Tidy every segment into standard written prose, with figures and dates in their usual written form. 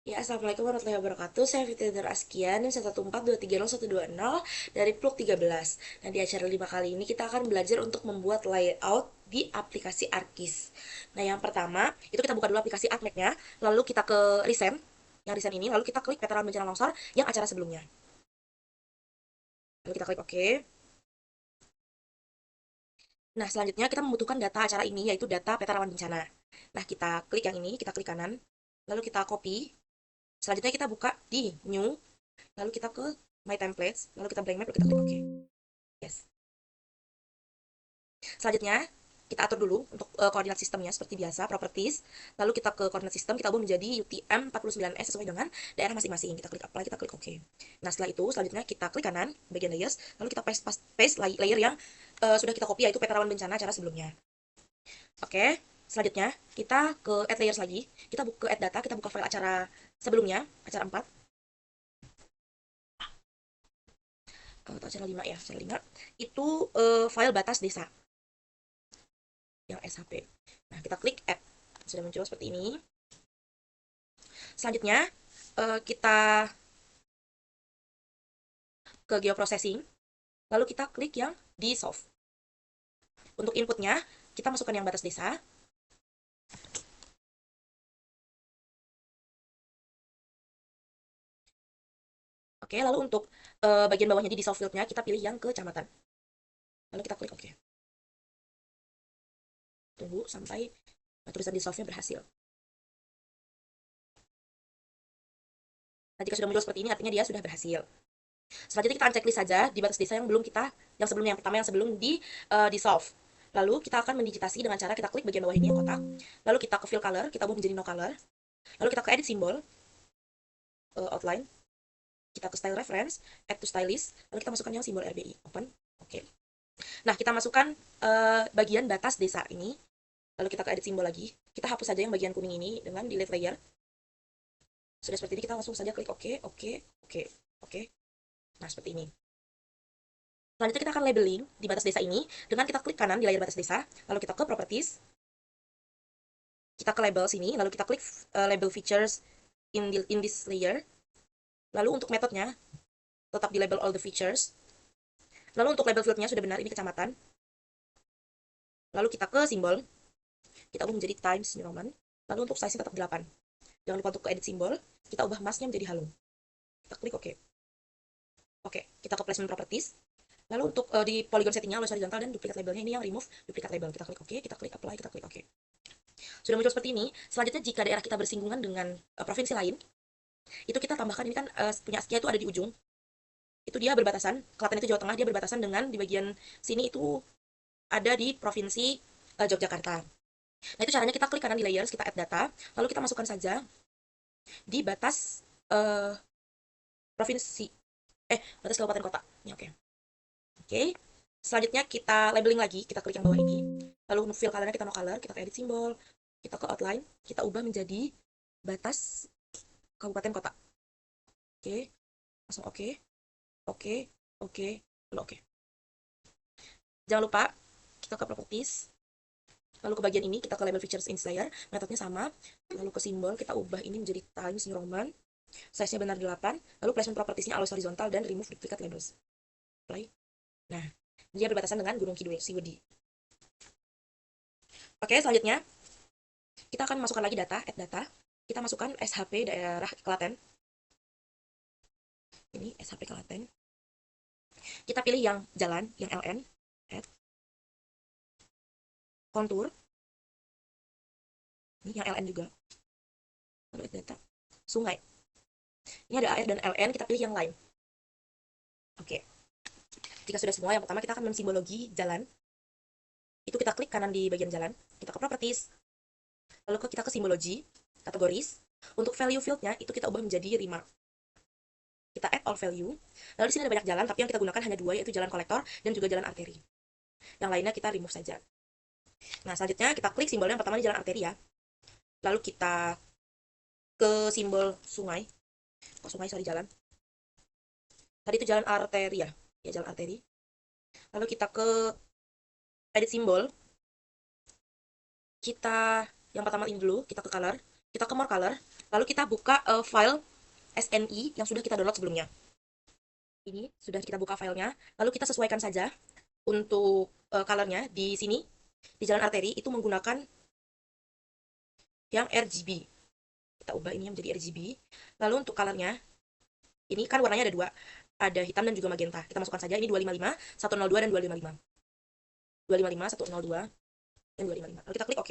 Ya, Assalamualaikum warahmatullahi wabarakatuh. Saya Fitri Nur Askian, 114230120 dari Pluk 13. Nah, di acara 5 kali ini kita akan belajar untuk membuat layout di aplikasi ArcGIS. Nah, yang pertama, itu kita buka dulu aplikasi ArcMap-nya, lalu kita ke Recent, yang Recent ini, lalu kita klik veteran bencana longsor yang acara sebelumnya. Lalu kita klik OK. Nah, selanjutnya kita membutuhkan data acara ini, yaitu data peta rawan bencana. Nah, kita klik yang ini, kita klik kanan, lalu kita copy. Selanjutnya kita buka di New, lalu kita ke My Templates, lalu kita blank map, lalu kita klik OK. Yes. Selanjutnya, kita atur dulu untuk koordinat sistemnya seperti biasa, properties. Lalu kita ke koordinat sistem, kita ubah menjadi UTM 49S sesuai dengan daerah masing-masing. Kita klik apply, kita klik OK. Nah, setelah itu, selanjutnya kita klik kanan, bagian layers, lalu kita paste layer yang sudah kita copy, yaitu peta rawan bencana cara sebelumnya. Oke, selanjutnya kita ke add layers lagi. Kita buka add data, kita buka file acara sebelumnya, acara 4. Atau acara 5 ya, acara 5. Itu file batas desa yang SHP. Nah, kita klik add. Sudah muncul seperti ini. Selanjutnya, kita ke geoprocessing, lalu kita klik yang dissolve. Untuk inputnya, kita masukkan yang batas desa. Oke, lalu untuk bagian bawahnya di dissolve field-nya, kita pilih yang kecamatan. Lalu kita klik OK. Tunggu sampai tulisan dissolve-nya berhasil. Nah, jika sudah muncul seperti ini, artinya dia sudah berhasil. Selanjutnya kita unchecklist saja di batas desa yang belum kita, yang sebelumnya, yang pertama yang sebelum di dissolve. Lalu kita akan mendigitasi dengan cara kita klik bagian bawah ini yang kotak. Lalu kita ke fill color, kita ubah menjadi no color. Lalu kita ke edit symbol, outline. Kita ke style reference, add to stylist. Lalu kita masukkan yang simbol RBI, open. Oke. Nah, kita masukkan bagian batas desa ini. Lalu kita ke edit symbol lagi. Kita hapus saja yang bagian kuning ini dengan delete layer. Sudah seperti ini, kita langsung saja klik OK, OK, OK, OK. Nah, seperti ini. Selanjutnya kita akan labeling di batas desa ini dengan kita klik kanan di layar batas desa, lalu kita ke properties, kita ke label sini, lalu kita klik label features in this layer. Lalu untuk metodenya tetap di label all the features. Lalu untuk label fieldnya sudah benar, ini kecamatan. Lalu kita ke simbol, kita ubah menjadi Times New Roman. Lalu untuk size-nya tetap 8. Jangan lupa untuk ke edit simbol, kita ubah masknya menjadi halo. Kita klik OK. Oke, kita ke placement properties. Lalu untuk di polygon settingnya, always horizontal dan duplicate labelnya ini yang remove duplicate label. Kita klik OK, kita klik apply, kita klik OK. Sudah muncul seperti ini. Selanjutnya jika daerah kita bersinggungan dengan provinsi lain, itu kita tambahkan, ini kan punya ASKIA itu ada di ujung. Itu dia berbatasan, Klaten itu Jawa Tengah, dia berbatasan dengan di bagian sini itu ada di provinsi Yogyakarta. Nah, itu caranya kita klik kanan di layers, kita add data, lalu kita masukkan saja di batas provinsi, batas kabupaten kota. Ini oke. Oke. Selanjutnya kita labeling lagi, kita klik yang bawah ini. Lalu fill colornya kita no color, kita edit simbol, kita ke outline, kita ubah menjadi batas kabupaten kota. Oke. Langsung oke. Oke. Oke. Lalu oke. Jangan lupa kita ke properties. Lalu ke bagian ini kita ke label features in layer, metodenya sama. Lalu ke simbol kita ubah ini menjadi Times New Roman. Size-nya benar 8. Lalu placement properties-nya always horizontal dan remove duplicate labels. Play. Nah, dia berbatasan dengan Gunung Kidul, Siwedi. Oke, selanjutnya kita akan masukkan lagi data, add data. Kita masukkan SHP daerah Klaten. Ini SHP Klaten. Kita pilih yang jalan, yang LN, add. Kontur. Ini yang LN juga. Lalu add data. Sungai. Ini ada AR dan LN, kita pilih yang line. Oke. Jika sudah semua, yang pertama kita akan mensimbologi jalan. Itu kita klik kanan di bagian jalan. Kita ke properties. Lalu kita ke simbologi, kategoris. Untuk value field-nya, itu kita ubah menjadi remark. Kita add all value. Lalu di sini ada banyak jalan, tapi yang kita gunakan hanya 2, yaitu jalan kolektor dan juga jalan arteri. Yang lainnya kita remove saja. Nah, selanjutnya kita klik simbol yang pertama di jalan arteri ya. Lalu kita ke simbol sungai. Kok sungai, sorry, jalan. Tadi itu jalan arteri ya. Ya, jalan arteri. Lalu kita ke edit simbol. Kita yang pertama ini dulu, kita ke color. Kita ke more color. Lalu kita buka file SNI yang sudah kita download sebelumnya. Ini sudah kita buka filenya. Lalu kita sesuaikan saja untuk colornya di sini. Di jalan arteri itu menggunakan yang RGB. Kita ubah ini menjadi RGB. Lalu untuk colornya, ini kan warnanya ada dua. Ada hitam dan juga magenta. Kita masukkan saja ini 255, 102, dan 255. 255, 102, dan 255. Lalu kita klik OK.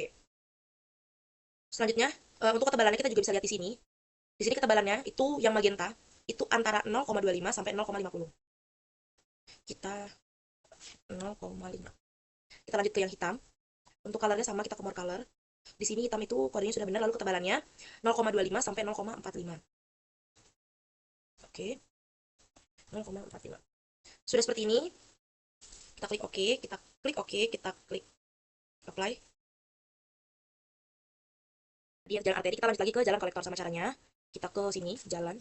Selanjutnya, untuk ketebalannya kita juga bisa lihat di sini. Di sini ketebalannya itu yang magenta, itu antara 0,25 sampai 0,50. Kita 0,5. Kita lanjut ke yang hitam. Untuk colornya sama, kita ke more color. Di sini hitam itu kodenya sudah benar, lalu ketebalannya 0,25 sampai 0,45. Oke. 0,45. Sudah seperti ini. Kita klik OK, kita klik OK, kita klik apply. Di jalan arteri kita lanjut lagi ke jalan kolektor. Sama caranya, kita ke sini, jalan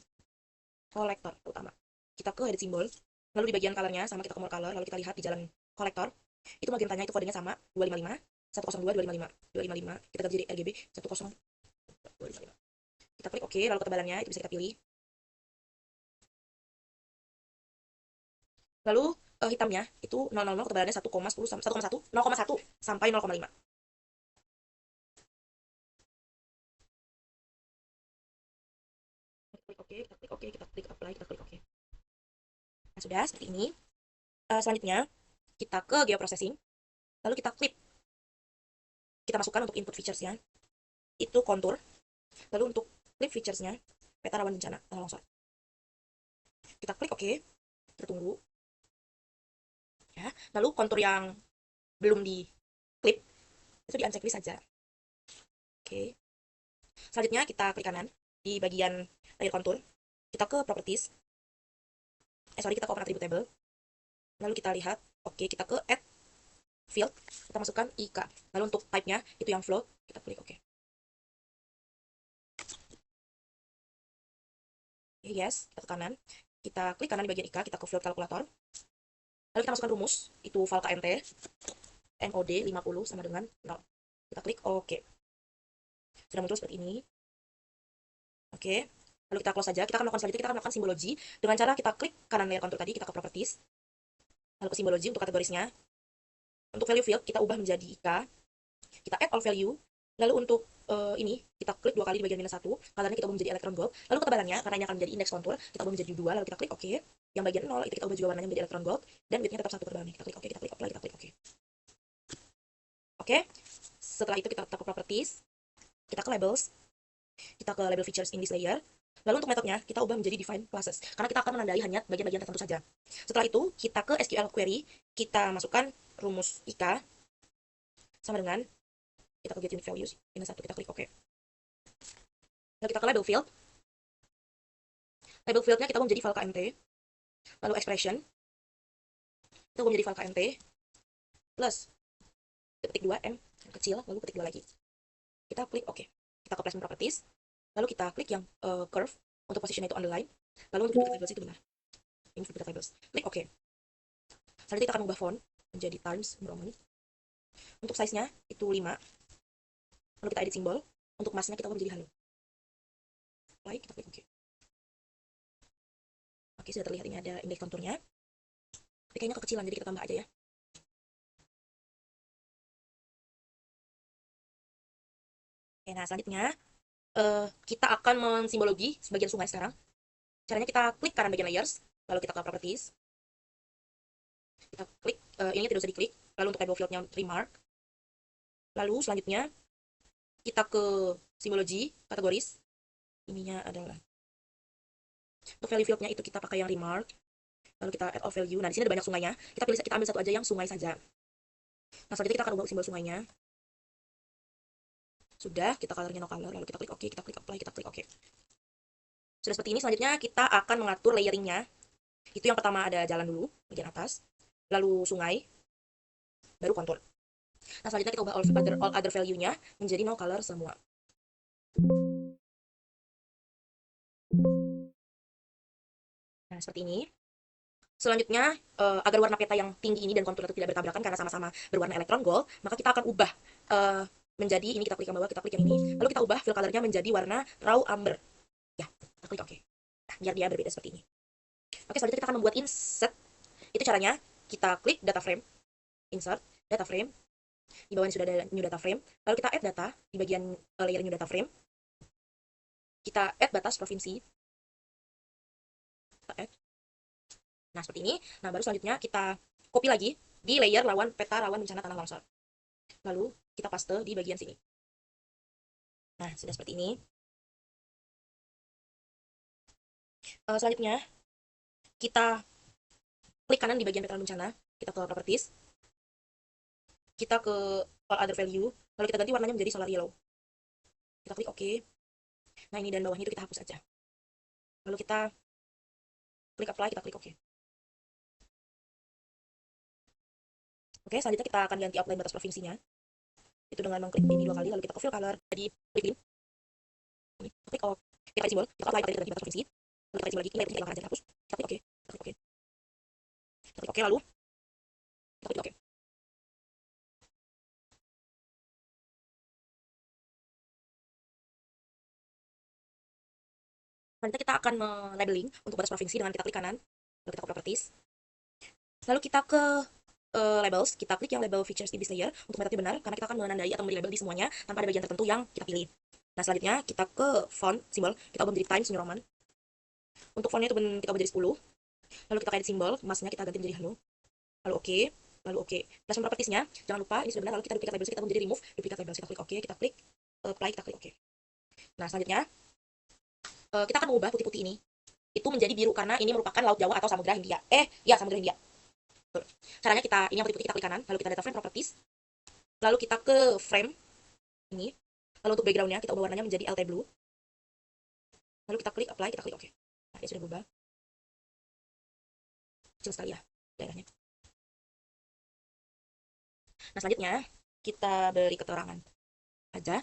kolektor utama. Kita ke edit simbol, lalu di bagian colornya sama, kita ke more color, lalu kita lihat di jalan kolektor. Itu magentanya itu kodenya sama, 255, 102, 255, 255. Kita ganti jadi RGB 10255. Kita klik OK, lalu ketebalannya itu bisa kita pilih. Lalu hitamnya itu 000, ketebalannya 1,10 1,1 0,1 sampai 0,5. Klik OK, kita klik OK, kita klik apply, kita klik OK. Nah, sudah seperti ini. Selanjutnya kita ke geoprocessing, lalu kita klik, kita masukkan untuk input features-nya itu kontur, lalu untuk klik features-nya peta rawan bencana tanah longsor. Kita klik OK, kita tunggu ya. Lalu kontur yang belum di klip itu di unchecklist saja. Oke. Selanjutnya kita klik kanan di bagian layer kontur, kita ke properties, kita ke open attribute table, lalu kita lihat, oke, kita ke add field, kita masukkan IK, lalu untuk type-nya itu yang float, kita klik OK. Yes, kita ke kanan, kita klik kanan di bagian IK, kita ke float calculator, lalu kita masukkan rumus, itu val KMT, MOD 50 sama dengan 0. Kita klik OK. Sudah muncul seperti ini. Oke. Lalu kita close saja. Kita akan melakukan selanjutnya, kita akan melakukan simbologi dengan cara kita klik kanan layer kontur tadi, kita ke properties, lalu ke simbologi untuk kategorisnya. Untuk value field kita ubah menjadi IK, kita add all value, lalu untuk ini kita klik dua kali di bagian minus 1, colornya kita ubah menjadi electron gold, lalu ketebalannya karena ini akan menjadi indeks kontur, kita ubah menjadi 2, lalu kita klik OK. Yang bagian 0 itu kita ubah juga warnanya menjadi electron gold, dan width-nya tetap 1 ketebalannya. Kita klik OK, kita klik apply, kita klik OK. Oke. Setelah itu kita ke properties, kita ke labels, kita ke label features in this layer. Lalu untuk metodenya, kita ubah menjadi define classes. Karena kita akan menandai hanya bagian-bagian tertentu saja. Setelah itu, kita ke SQL query, kita masukkan rumus IK, sama dengan, kita ke get unique values, minus 1, kita klik OK. Lalu kita ke label field. Label fieldnya kita ubah menjadi val KMT. Lalu expression, kita ubah menjadi val KMT, plus, ketik 2, M, yang kecil, lalu ketik 2 lagi. Kita klik OK. Kita ke placement properties, lalu kita klik yang curve, untuk position itu on the line, lalu untuk duplicate tables itu benar. Ini duplicate tables. Klik OK. Selanjutnya kita akan mengubah font menjadi Times Roman. Untuk size-nya itu 5. Lalu kita edit simbol. Untuk mask-nya kita ubah menjadi halo. Apply, kita klik OK. Oke, sudah terlihat ini ada indeks konturnya. Tapi kayaknya kekecilan, jadi kita tambah aja ya. Oke, nah selanjutnya kita akan mensimbologi sebagian sungai sekarang. Caranya kita klik kanan bagian layers, lalu kita ke properties. Kita klik, ini tidak usah diklik. Lalu untuk table field-nya remark. Lalu selanjutnya kita ke simbologi, kategoris. Ininya adalah untuk value field-nya itu kita pakai yang remark. Lalu kita add all value. Nah, di sini ada banyak sungainya. Kita ambil satu aja yang sungai saja. Nah, selanjutnya kita akan ubah simbol sungainya. Sudah, kita colornya no color, lalu kita klik OK, kita klik apply, kita klik OK. Sudah seperti ini, selanjutnya kita akan mengatur layering-nya. Itu yang pertama ada jalan dulu, bagian atas, lalu sungai, baru kontur. Nah, selanjutnya kita ubah all other value-nya menjadi no color semua. Nah, seperti ini. Selanjutnya, agar warna peta yang tinggi ini dan kontur itu tidak bertabrakan karena sama-sama berwarna elektron gold, maka kita akan ubah menjadi ini, kita klik yang bawah, kita klik yang ini. Lalu kita ubah fill colornya menjadi warna raw amber. Ya, kita klik oke. Nah, biar dia berbeda seperti ini. Oke, selanjutnya kita akan membuat insert. Itu caranya, kita klik data frame, insert, data frame. Di bawah ini sudah ada new data frame. Lalu kita add data di bagian layer new data frame. Kita add batas provinsi. Kita add. Nah, seperti ini. Nah, baru selanjutnya kita copy lagi di layer peta rawan bencana tanah longsor. Lalu kita paste di bagian sini. Nah, sudah seperti ini. Selanjutnya, kita klik kanan di bagian peta bencana. Kita ke properties. Kita ke all other value. Lalu kita ganti warnanya menjadi solar yellow. Kita klik OK. Nah, ini dan bawahnya itu kita hapus aja. Lalu kita klik apply, kita klik OK. Oke, selanjutnya kita akan ganti outline batas provinsinya. Itu dengan mengklik ini 2 kali, lalu kita ke fill color. Jadi, klik ini. Kita klik OK. Kita klik simbol, kita apply, kita ganti batas provinsi. Lalu kita klik simbol lagi, kita hilangkan aja, kita hapus. Kita klik OK. Kita klik OK. Kita klik OK, lalu kita klik OK. Selanjutnya kita akan labeling untuk batas provinsi dengan kita klik kanan. Lalu kita ke properties. Lalu kita ke labels, kita klik yang label features di this layer untuk metode benar, karena kita akan menandai atau memberi label di semuanya tanpa ada bagian tertentu yang kita pilih. Nah, selanjutnya kita ke font, simbol, kita ubah menjadi Times New Roman. Untuk fontnya itu kita ubah menjadi 10. Lalu kita kayak simbol, emasnya kita ganti menjadi halo. Lalu oke, lalu oke. Placement propertiesnya, jangan lupa ini sudah benar, lalu kita duplikat labels, kita ubah menjadi remove, duplikat labels, kita klik oke, kita klik apply, kita klik oke. Nah, selanjutnya kita akan mengubah putih-putih ini itu menjadi biru karena ini merupakan Laut Jawa atau Samudra Hindia. Ya, Samudra Hindia. Caranya kita, ini yang putih-putih kita klik kanan, lalu kita data frame properties, lalu kita ke frame ini, lalu untuk backgroundnya kita ubah warnanya menjadi LT blue, lalu kita klik apply, kita klik OK. Nah, dia sudah berubah. Kecil sekali ya daerahnya. Nah, selanjutnya kita beri keterangan aja.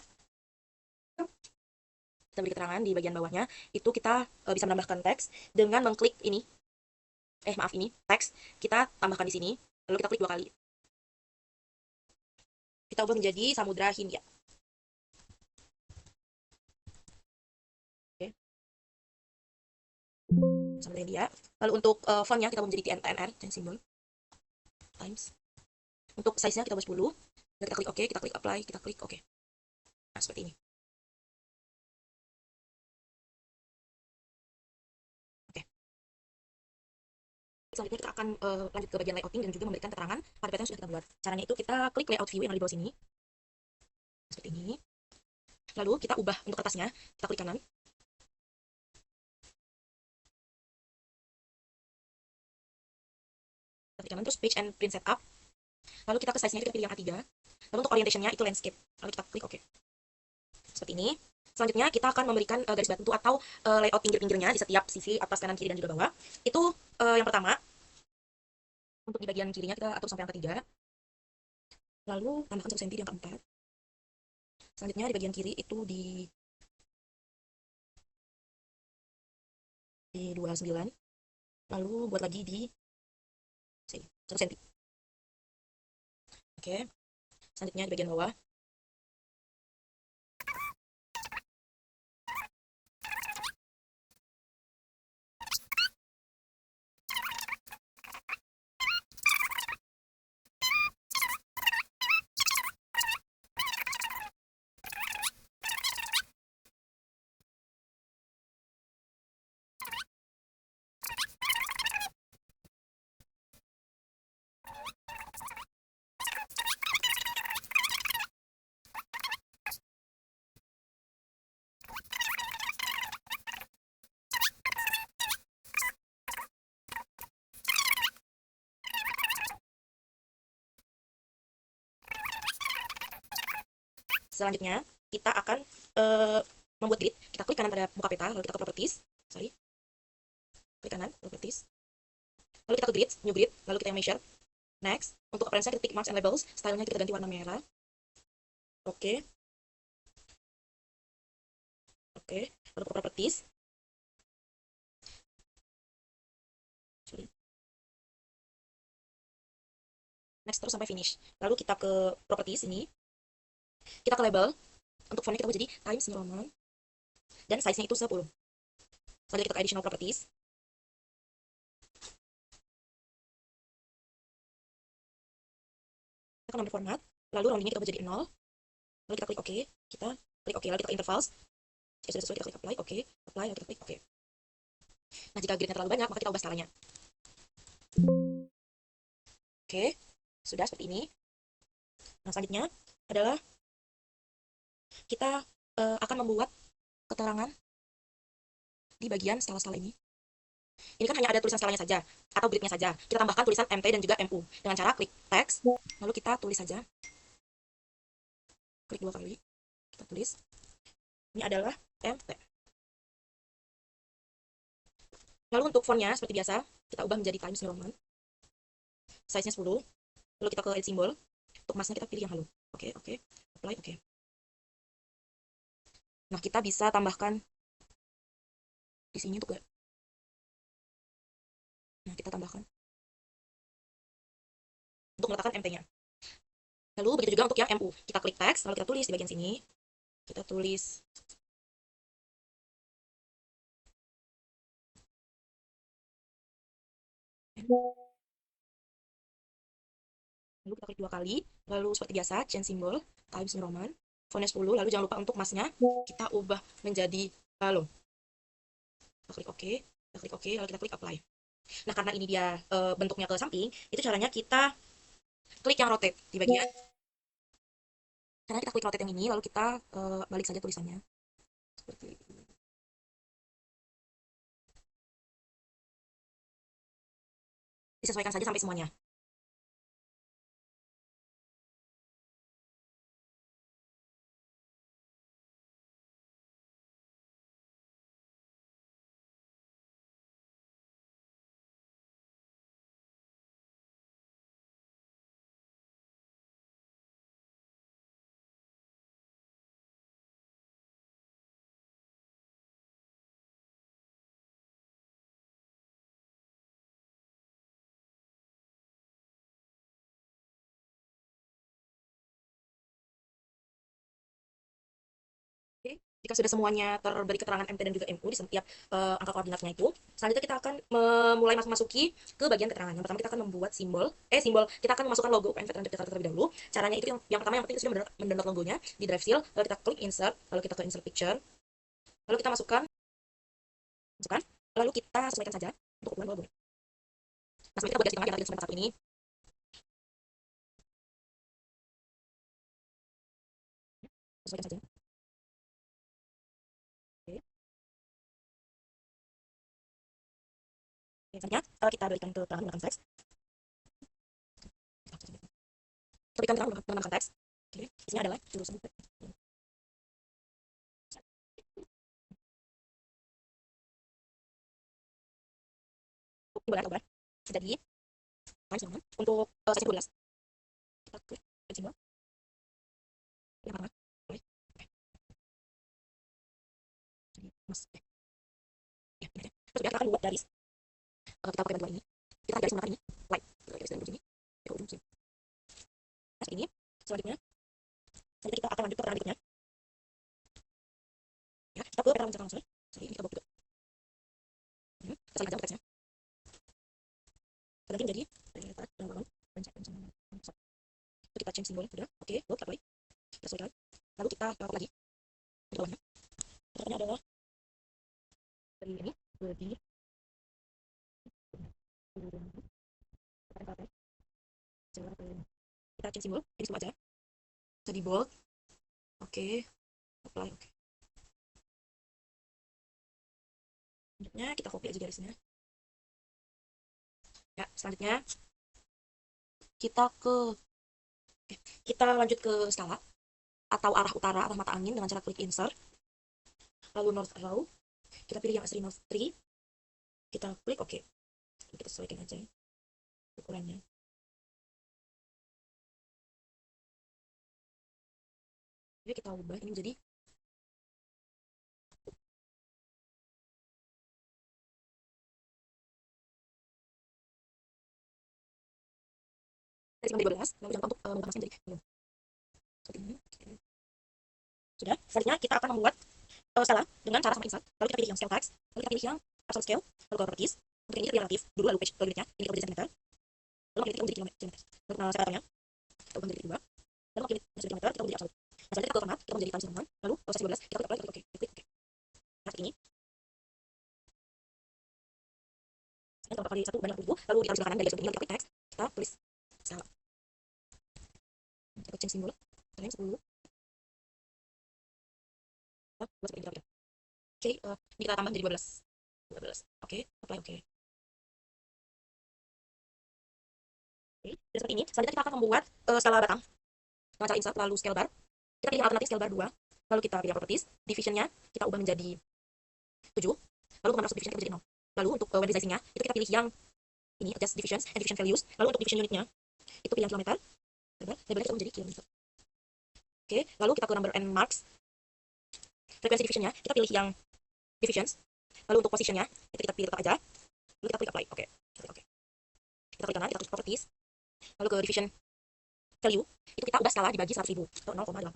Kita beri keterangan di bagian bawahnya, itu kita bisa menambahkan teks dengan mengklik ini. Maaf, ini teks kita tambahkan di sini, lalu kita klik 2 kali. Kita ubah menjadi Samudra Hindia. Oke. Samudra Hindia. Lalu untuk fontnya kita ubah menjadi TNR, dan simbol Times. Untuk size-nya kita ubah 10. Dan kita klik OK, kita klik apply, kita klik OK. Nah, seperti ini. Oke. Selanjutnya kita akan lanjut ke bagian layouting dan juga memberikan keterangan pada peta yang sudah kita buat. Caranya itu kita klik layout view yang ada di bawah sini. Seperti ini. Lalu kita ubah untuk atasnya, kita klik kanan. Kita klik kanan, terus page and print setup. Lalu kita ke size-nya kita pilih yang A3. Lalu untuk orientation-nya itu landscape. Lalu kita klik OK. Seperti ini. Selanjutnya kita akan memberikan garis bantu atau layout pinggir-pinggirnya di setiap sisi atas, kanan, kiri, dan juga bawah. Itu yang pertama. Untuk di bagian kirinya kita atur sampai angka 3. Lalu tambahkan 1 cm di angka 4. Selanjutnya di bagian kiri itu di 29. Lalu buat lagi di sini 1 cm. Oke. Selanjutnya di bagian bawah. Selanjutnya kita akan membuat grid. Kita klik kanan pada muka peta, lalu kita ke properties. Klik kanan, properties. Lalu kita ke grid, new grid, lalu kita yang measure. Next, untuk appearance-nya kita tick marks and labels, stylenya kita ganti warna merah. Oke. Oke, lalu ke properties. Next terus sampai finish. Lalu kita ke properties ini. Kita ke label, untuk fontnya kita ubah jadi Times New Roman, dan size-nya itu 10. Selanjutnya kita ke additional properties. Kita ke nomor format, lalu roundingnya kita ubah jadi 0, lalu kita klik OK, kita klik OK, lalu kita ke intervals. Jika sudah sesuai kita klik apply, OK, apply, lalu kita klik OK. Nah, jika gridnya terlalu banyak, maka kita ubah skalanya. Oke, sudah seperti ini. Nah, selanjutnya adalah kita akan membuat keterangan di bagian skala-skala ini. Ini kan hanya ada tulisan skalanya saja, atau gridnya saja. Kita tambahkan tulisan MT dan juga MU. Dengan cara klik text, lalu kita tulis saja. Klik 2 kali, kita tulis. Ini adalah MT. Lalu untuk fontnya, seperti biasa, kita ubah menjadi Times New Roman. Size-nya 10. Lalu kita ke edit simbol. Untuk masnya kita pilih yang halus. Oke, oke. Apply, oke. Nah, kita bisa tambahkan di sini untuk Nah, kita tambahkan untuk meletakkan MT-nya. Lalu begitu juga untuk yang MU. Kita klik teks, lalu kita tulis di bagian sini. Kita tulis lalu kita klik 2 kali, lalu seperti biasa change simbol, Times New Roman, fontnya 10, lalu jangan lupa untuk masnya kita ubah menjadi balon. Kita klik OK, kita klik OK, lalu kita klik apply. Nah, karena ini dia bentuknya ke samping, itu caranya kita klik yang rotate di bagian. Karena kita klik rotate yang ini, lalu kita balik saja tulisannya. Seperti ini. Disesuaikan saja sampai semuanya. Oke, jika sudah semuanya terberi keterangan MT dan juga MU di setiap angka koordinatnya itu, selanjutnya kita akan memulai masuki ke bagian keterangan. Yang pertama kita akan membuat simbol, kita akan memasukkan logo UPN Veteran Jakarta terlebih dahulu. Caranya itu yang pertama yang penting sudah mendownload logonya di Drive Seal, lalu kita klik insert, lalu kita ke insert picture, lalu kita masukkan, lalu kita sesuaikan saja untuk ukuran logo. Nah, selanjutnya kita buat garis tengah yang tadi satu ini, sesuaikan saja. Oke. Selanjutnya kita berikan keterangan menggunakan teks. Kita berikan keterangan menggunakan teks. Oke, isinya adalah jurusan bulan Oktober. Jadi, untuk size 12, kita klik simbol yang mana? Boleh. Oke. Jadi, mas. Ya, ini aja. Terus kita akan buat garis. Kita pakai bantuan ini. Kita garis menggunakan ini. Line. Kita garis dari ujung sini ke ujung sini. Nah, seperti ini. Selanjutnya kita akan lanjut ke peran berikutnya. Ya, kita ke peran mencakar langsung. Sorry, ini kita buat juga. Kita saling aja teksnya. Kita ganti menjadi letak pengembangan pencakar. Itu kita change simbolnya. Udah. Oke, lalu kita apply. Kita sesuaikan. Lalu kita copy lagi. Untuk bawahnya. Caranya adalah dari ini. Lebih. Kita change simbol. Ini semua aja. Bisa di bold. Oke. Apply. Oke. Selanjutnya kita copy aja garisnya. Ya, selanjutnya kita lanjut ke skala atau arah utara, arah mata angin dengan cara klik insert. Lalu north arrow, kita pilih yang asli north 3. Kita klik OK. Kita sesuaikan aja ukurannya. Jadi kita ubah ini menjadi dari 12, lalu jangan lupa untuk mengubah masnya menjadi seperti ini. Sudah. Selanjutnya kita akan membuat skala dengan cara sama insert. Lalu kita pilih yang scale text, lalu kita pilih yang absolute scale, lalu ke properties. Untuk ini kita pilih relatif dulu, lalu page unitnya, ini kita menjadi cm, lalu makin kita menjadi kilometer. Untuk separatornya kita ubah menjadi 2, lalu makin menjadi kilometer kita menjadi absolute. Nah, selanjutnya kita ke format, kita menjadi times Roman, lalu proses 12 kita klik apply, kita klik oke, klik oke. Nah, seperti ini. Ini kalau kali 1 banyak 1000, lalu ditaruh sebelah kanan dari garis ini, kita klik text, kita tulis skala. Kita change simbol, times 10. Buat seperti ini kita. Oke, ini kita tambah menjadi 12. 12. Oke, apply oke. Oke, dan seperti ini. Selanjutnya kita akan membuat skala batang dengan cara insert lalu scale bar. Kita pilih alternatif scale bar 2, lalu kita pilih properties, divisionnya kita ubah menjadi 7, lalu untuk subdivision kita menjadi 0. Lalu untuk when resizingnya itu kita pilih yang ini adjust divisions and division values. Lalu untuk division unitnya itu pilih yang kilometer, labelnya kita menjadi kilometer. Oke, lalu kita ke number and marks. Frekuensi divisionnya kita pilih yang divisions. Lalu untuk positionnya itu kita pilih tetap aja. Lalu kita klik apply. Oke, oke. Kita klik kanan, kita klik properties. Lalu ke division value itu kita ubah skala dibagi 100.000 atau 0,8.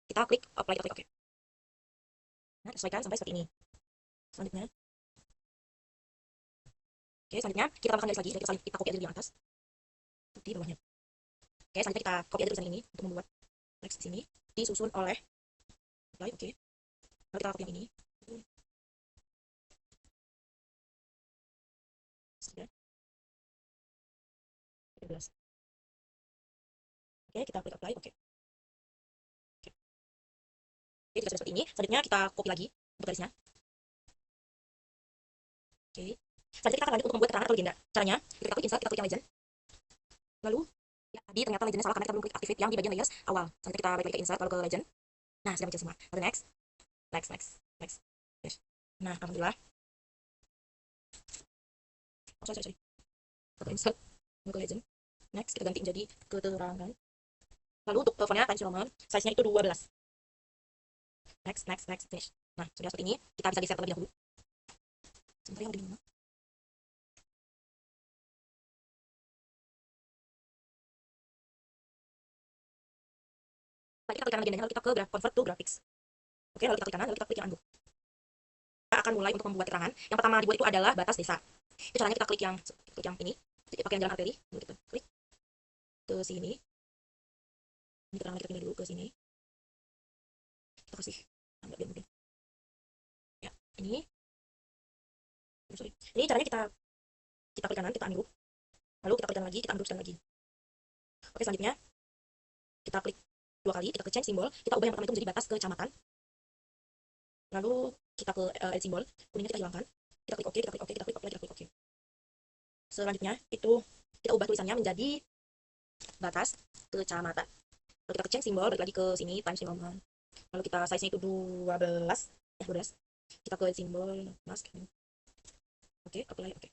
Kita klik apply, kita klik oke. Nah, sesuaikan sampai seperti ini. Selanjutnya, oke, selanjutnya kita tambahkan garis lagi, dan kita copy aja di atas, di bawahnya. Oke, selanjutnya kita copy aja tulisan ini untuk membuat teks di sini, disusun oleh apply, oke. Lalu kita copy yang ini. Sudah. 12. Oke, kita klik apply, oke. Oke. Oke, jika sudah seperti ini, selanjutnya kita copy lagi untuk garisnya. Oke. Selanjutnya kita akan lanjut untuk membuat keterangan atau legenda. Caranya, kita klik insert, kita klik yang legend. Lalu, ya tadi ternyata legendnya salah karena kita belum klik activate yang di bagian layers awal. Selanjutnya kita balik ke insert, lalu ke legend. Nah, sudah muncul semua. Lalu next. Yes. Nah, alhamdulillah. Oh, sorry. Kita insert, lalu ke legend. Next, kita ganti menjadi keterangan. Lalu untuk fontnya Times Roman, size-nya itu 12. Next, finish. Nah, sudah seperti ini, kita bisa geser terlebih dahulu. Sebentar yang di mana? Kita klik kanan legendanya, lalu kita ke convert to graphics. Oke, lalu kita klik kanan, lalu kita klik yang undo. Kita akan mulai untuk membuat keterangan. Yang pertama dibuat itu adalah batas desa. Itu caranya kita klik yang ini, pakai yang jalan arteri, lalu kita klik ke sini. Ini keterangan kita pilih dulu ke sini. Kita kasih tanda biar mungkin. Ya, ini. Sorry. Ini caranya kita klik kanan, kita undo. Lalu kita klik lagi, kita undo sekali lagi. Oke, selanjutnya kita klik 2 kali, kita ke change simbol, kita ubah yang pertama itu menjadi batas kecamatan. Lalu kita ke edit simbol, kuningnya kita hilangkan. Kita klik OK, kita klik apply, kita klik OK. Selanjutnya itu kita ubah tulisannya menjadi batas kecamatan. Lalu kita ke change simbol, balik lagi ke sini Times Roman. Lalu kita size-nya itu 12. Ya, 12. Kita ke simbol mask. Oke, apply, oke.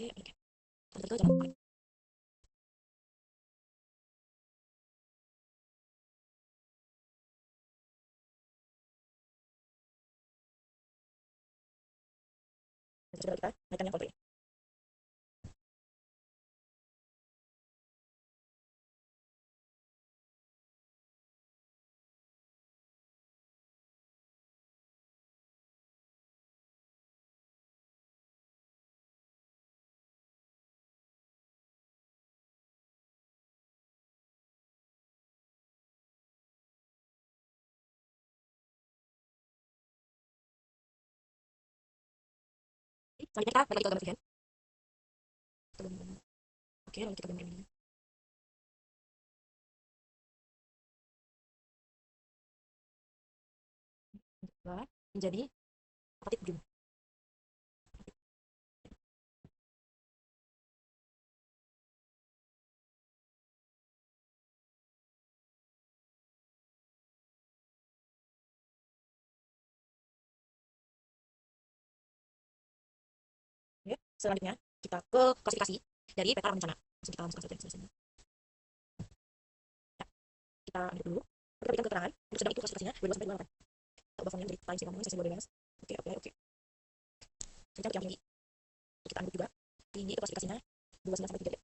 Oke, oke. Kita ke jalan. Sudah kita naikkan yang konturnya. Selanjutnya kita balik lagi ke gambar freehand. Oke, lalu kita gambar ini. Menjadi titik ujung. Oke, selanjutnya kita ke klasifikasi dari peta rencana. Langsung kita masukkan saja di sini. Ya, kita ambil dulu. Kita berikan keterangan untuk sedang itu klasifikasinya 22 sampai 28. Kita ubah fontnya menjadi Times New Roman sesi 12. Oke, oke, oke. Selanjutnya yang tinggi. Kita ambil juga. Tinggi itu klasifikasinya 29 sampai 33.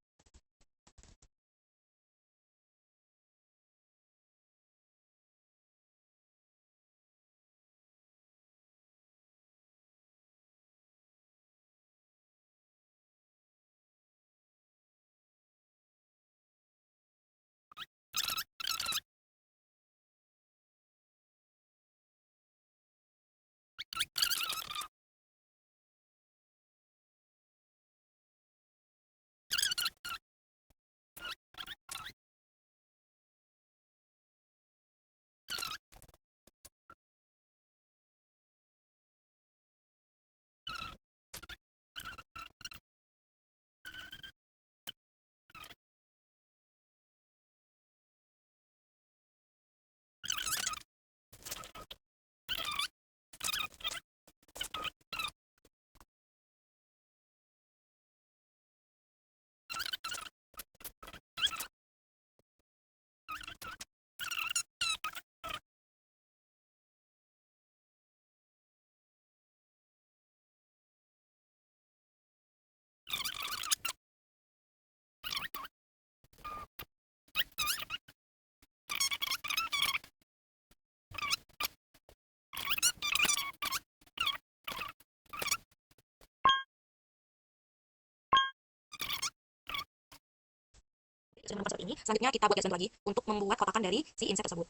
Sudah menemukan seperti ini. Selanjutnya kita buat garis bantu lagi untuk membuat kotakan dari si inset tersebut.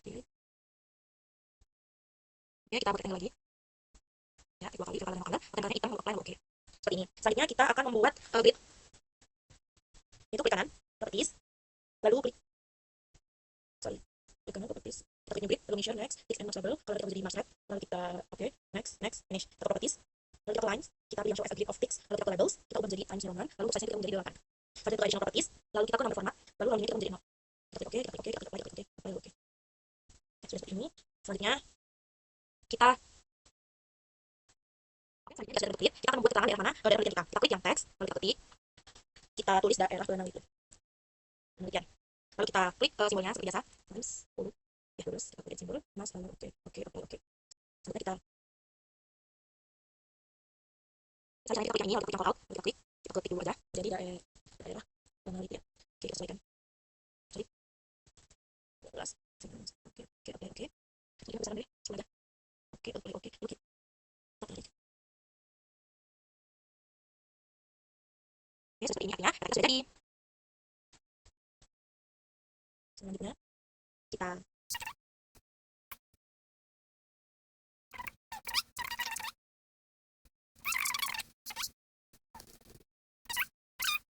Oke, oke kita buat rectangle lagi. Ya, dua kali, dua kali. Rectangle hitam, outline oke. Seperti ini. Selanjutnya kita akan membuat grid. Itu klik kanan, properties, lalu klik klik kanan properties. Kita klik new grid, lalu measure next, fix and match label. Kalau kita menjadi match wrap, lalu kita oke, next, finish. Kita properties, lalu kita lines, kita pilih yang show as a grid of ticks, lalu kita labels, kita ubah menjadi Times New Roman, lalu size-nya kita menjadi 8. Selanjutnya kita additional properties, lalu kita ke number format, lalu lalu kita menjadi 0. Kita klik oke, kita klik oke, kita klik oke, lalu oke. Sudah seperti ini. Selanjutnya kita selanjutnya sudah berkelit, kita akan membuat keterangan daerah mana daerah penelitian kita. Kita klik yang teks, lalu kita ketik, kita tulis daerah penelitian. Lalu kita klik simbolnya seperti biasa, times 10. Ya, terus kita klik simbol, mas, lalu oke. Selanjutnya kita klik yang ini, lalu kita klik yang layout, lalu kita ketik dulu aja, jadi daerah penelitian. Oke, kita sesuaikan. Sorry. 12. Oke. Jadi besaran deh, semua aja. Oke. Lalu kita Oke, seperti ini artinya kita sudah jadi. Selanjutnya kita